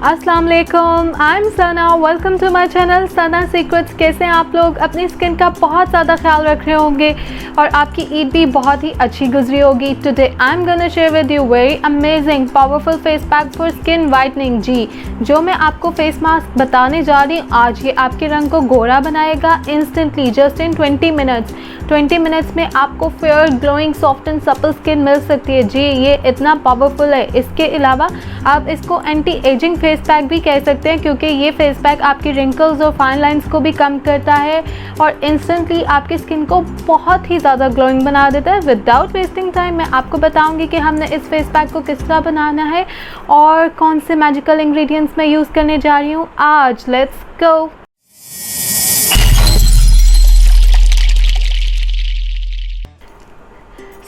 अस्सलाम वालेकुम, I am Sana. Welcome to my channel Sana secrets. कैसे हैं आप लोग? अपनी स्किन का बहुत ज़्यादा ख्याल रख रहे होंगे और आपकी ईद भी बहुत ही अच्छी गुजरी होगी। Today I am gonna share with you very amazing powerful face pack for skin whitening. जी, जो मैं आपको फेस मास्क बताने जा रही हूँ आज, ये आपके रंग को गोरा बनाएगा instantly, just in 20 minutes. 20 minutes में आपको fair glowing soft and supple skin मिल सकती है। जी, ये इतना पावरफुल है। इसके अलावा आप इसको एंटी एजिंग फेस पैक भी कह सकते हैं, क्योंकि ये फेस पैक आपकी रिंकल्स और फाइन लाइंस को भी कम करता है और इंस्टेंटली आपकी स्किन को बहुत ही ज़्यादा ग्लोइंग बना देता है। विदाउट वेस्टिंग टाइम मैं आपको बताऊंगी कि हमने इस फेस पैक को किस तरह बनाना है और कौन से मैजिकल इंग्रेडिएंट्स मैं यूज़ करने जा रही हूँ आज। Let's go.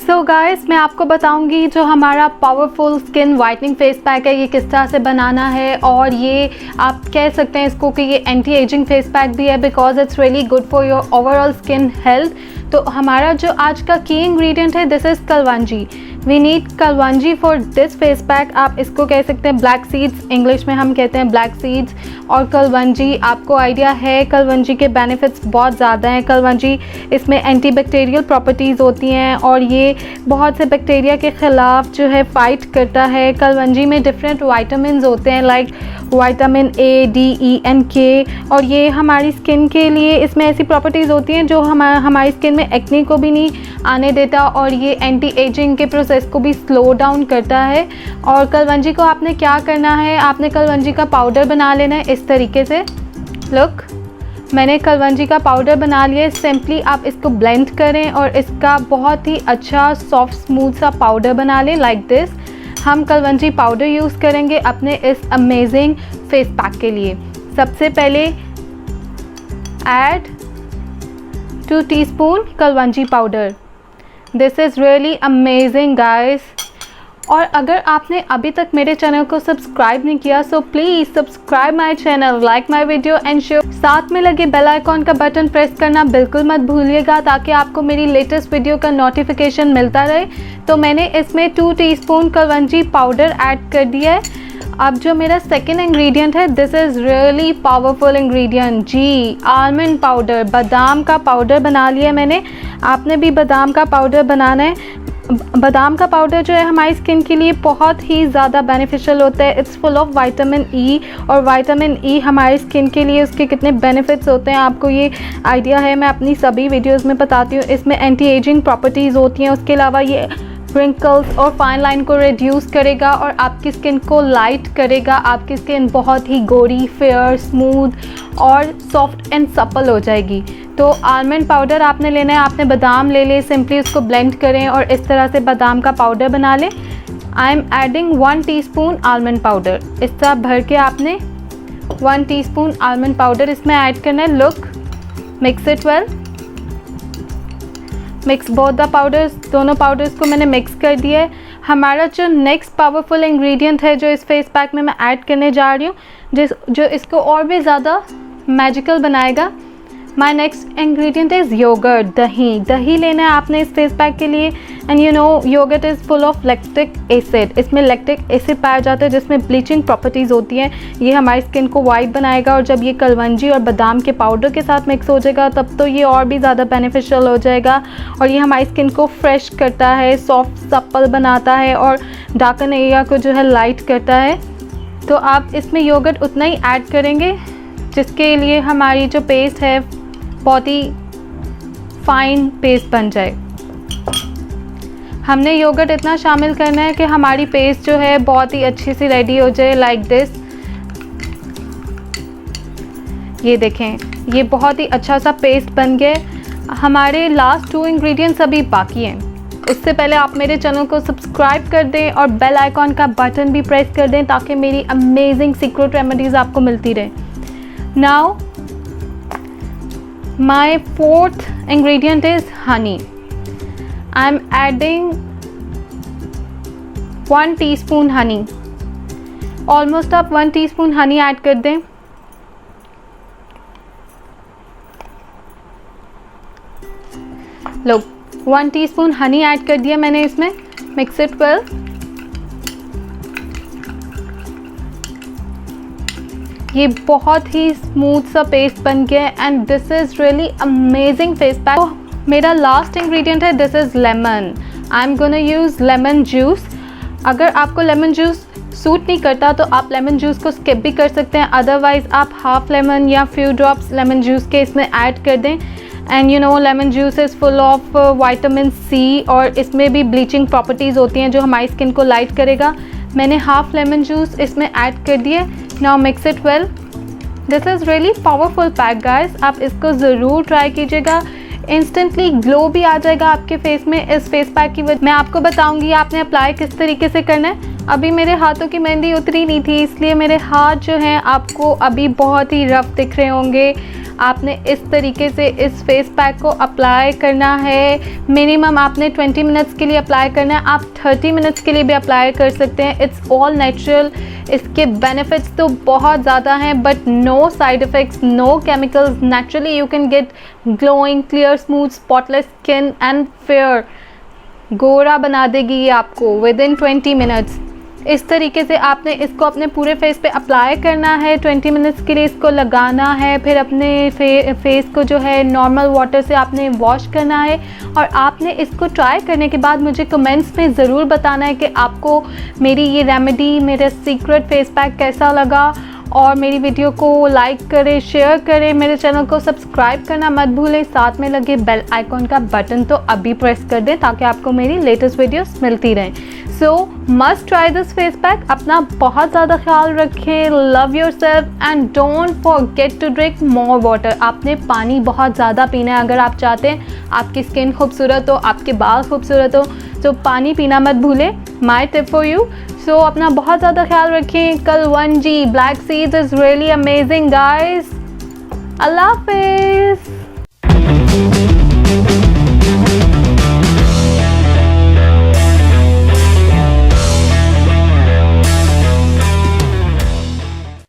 सो गाइस, मैं आपको बताऊंगी जो हमारा powerful skin whitening face pack है ये किस तरह से बनाना है। और ये आप कह सकते हैं इसको कि ये एंटी एजिंग फेस पैक भी है, because it's really good for your overall skin health. तो हमारा जो आज का की इंग्रेडिएंट है this is kalonji. We need kalonji for this face pack. आप इसको कह सकते हैं ब्लैक सीड्स, इंग्लिश में हम कहते हैं ब्लैक सीड्स। और कलवंजी, आपको आइडिया है कलवंजी के बेनिफिट्स बहुत ज़्यादा हैं। कलवंजी, इसमें एंटी बैक्टीरियल प्रॉपर्टीज़ होती हैं और ये बहुत से बैक्टीरिया के ख़िलाफ़ जो है फ़ाइट करता है। कलवंजी में डिफरेंट वाइटामिन होते हैं, like vitamin A, D, E and के। और ये हमारी स्किन के लिए, इसमें ऐसी प्रॉपर्टीज़ होती हैं जो हमारी स्किन में एक्ने को भी नहीं आने देता और ये एंटी एजिंग के प्रोसेस को भी स्लो डाउन करता है। और कलवंजी को आपने क्या करना है, आपने कलवंजी का पाउडर बना लेना है इस तरीके से। लुक, मैंने कलवंजी का पाउडर बना लिया। सिंपली आप इसको ब्लेंड करें और इसका बहुत ही अच्छा सॉफ्ट स्मूथ सा पाउडर बना लें लाइक दिस। हम कलवंजी पाउडर यूज़ करेंगे अपने इस अमेजिंग फेस पैक के लिए। सबसे पहले add 2 teaspoon kalonji powder. This is really amazing guys. और अगर आपने अभी तक मेरे चैनल को सब्सक्राइब नहीं किया so please subscribe my channel, like my video and share. साथ में लगे बेल आइकॉन का बटन प्रेस करना बिल्कुल मत भूलिएगा, ताकि आपको मेरी लेटेस्ट वीडियो का नोटिफिकेशन मिलता रहे। तो मैंने इसमें 2 टीस्पून कलवंजी पाउडर ऐड कर दिया है। अब जो मेरा सेकेंड इंग्रेडिएंट है this is really powerful ingredient. जी, आलमंड पाउडर, बादाम का पाउडर बना लिया मैंने। आपने भी बादाम का पाउडर बनाना है। बादाम का पाउडर जो है हमारी स्किन के लिए बहुत ही ज़्यादा बेनिफिशियल होता है। It's full of vitamin E, और विटामिन ई हमारी स्किन के लिए उसके कितने बेनिफिट्स होते हैं आपको ये आइडिया है। मैं अपनी सभी वीडियोस में बताती हूँ। इसमें एंटी एजिंग प्रॉपर्टीज़ होती हैं। उसके अलावा ये रिंकल्स और फाइन लाइन को रिड्यूस करेगा और आपकी स्किन को लाइट करेगा। आपकी स्किन बहुत ही गोरी, फेयर, स्मूथ और सॉफ्ट एंड सपल हो जाएगी। तो आलमंड पाउडर आपने लेना है। आपने बादाम ले ले, सिंपली उसको ब्लेंड करें और इस तरह से बादाम का पाउडर बना लें। I am adding 1 teaspoon almond powder. इस तरह भर के आपने 1 टीस्पून आलमंड पाउडर इसमें ऐड करना है। Look, mix it well. Mix both the powders. दोनों पाउडर्स को मैंने मिक्स कर दिया है। हमारा जो नेक्स्ट पावरफुल इंग्रेडिएंट है जो इस फेस पैक में मैं ऐड करने जा रही हूँ, जो इसको और भी ज़्यादा मैजिकल बनाएगा, my next ingredient is yogurt, दही। दही लेना है आपने इस फेस पैक के लिए। And you know yogurt is full of lactic acid. इसमें लैक्टिक एसिड पाया जाता है जिसमें ब्लीचिंग प्रॉपर्टीज़ होती हैं। ये हमारी स्किन को वाइट बनाएगा और जब ये कलवंजी और बादाम के पाउडर के साथ मिक्स हो जाएगा तब तो ये और भी ज़्यादा बेनिफिशियल हो जाएगा। और ये हमारी स्किन को फ्रेश करता है, सॉफ्ट सपल बनाता है और डार्कन एरिया को जो है लाइट करता है। तो आप इसमें योगर्ट उतना ही ऐड करेंगे जिसके लिए हमारी जो पेस्ट है बहुत ही फाइन पेस्ट बन जाए। हमने योगर्ट इतना शामिल करना है कि हमारी पेस्ट जो है बहुत ही अच्छी सी रेडी हो जाए लाइक दिस। ये देखें, ये बहुत ही अच्छा सा पेस्ट बन गया। हमारे लास्ट 2 इंग्रेडिएंट्स अभी बाकी हैं। उससे पहले आप मेरे चैनल को सब्सक्राइब कर दें और बेल आइकॉन का बटन भी प्रेस कर दें ताकि मेरी अमेजिंग सीक्रेट रेमेडीज़ आपको मिलती रहे। Now my 4th ingredient is honey. I'm adding 1 teaspoon honey. Almost आप 1 teaspoon honey ऐड कर दें। लो, 1 teaspoon honey ऐड कर दिया मैंने इसमें। Mix it well. ये बहुत ही स्मूथ सा पेस्ट बन गया है and this is really amazing face pack. मेरा लास्ट इंग्रेडिएंट है, this is lemon. I am gonna use lemon juice. अगर आपको लेमन जूस सूट नहीं करता तो आप लेमन जूस को स्किप भी कर सकते हैं, अदरवाइज़ आप हाफ लेमन या फ्यू ड्रॉप्स लेमन जूस के इसमें ऐड कर दें। And you know lemon juice is full of vitamin C और इसमें भी ब्लीचिंग प्रॉपर्टीज़ होती हैं जो हमारी स्किन को लाइट करेगा। मैंने हाफ लेमन जूस इसमें ऐड कर दिए। Now mix it well. This is really powerful pack guys, आप इसको ज़रूर ट्राई कीजिएगा। इंस्टेंटली ग्लो भी आ जाएगा आपके फेस में इस फेस पैक की वजह। मैं आपको बताऊंगी आपने अप्लाई किस तरीके से करना है। अभी मेरे हाथों की मेहंदी उतरी नहीं थी, इसलिए मेरे हाथ जो हैं आपको अभी बहुत ही रफ दिख रहे होंगे। आपने इस तरीके से इस फेस पैक को अप्लाई करना है। मिनिमम आपने 20 मिनट्स के लिए अप्लाई करना है, आप 30 मिनट्स के लिए भी अप्लाई कर सकते हैं। It's all natural. इसके बेनिफिट्स तो बहुत ज़्यादा हैं but no side effects, no chemicals. Naturally you can get glowing, clear, smooth, spotless skin and fair. गोरा बना देगी ये आपको विद इन 20 मिनट्स। इस तरीके से आपने इसको अपने पूरे फेस पे अप्लाई करना है। 20 मिनट्स के लिए इसको लगाना है, फिर अपने फेस को जो है नॉर्मल वाटर से आपने वॉश करना है। और आपने इसको ट्राई करने के बाद मुझे कमेंट्स में ज़रूर बताना है कि आपको मेरी ये रेमेडी, मेरा सीक्रेट फेस पैक कैसा लगा। और मेरी वीडियो को लाइक करें, शेयर करें, मेरे चैनल को सब्सक्राइब करना मत भूलें। साथ में लगे बेल आइकॉन का बटन तो अभी प्रेस कर दें ताकि आपको मेरी लेटेस्ट वीडियोस मिलती रहें। So must try this face pack. अपना बहुत ज़्यादा ख्याल रखें। Love yourself and don't forget to drink more water. आपने पानी बहुत ज़्यादा पीना है अगर आप चाहते हैं आपकी स्किन खूबसूरत हो, आपके बाल खूबसूरत हो, तो पानी पीना मत भूलें। My tip for you. So अपना बहुत ज़्यादा ख्याल रखें। कल 1G black seeds is really amazing guys. अल्लाह हाफिज़।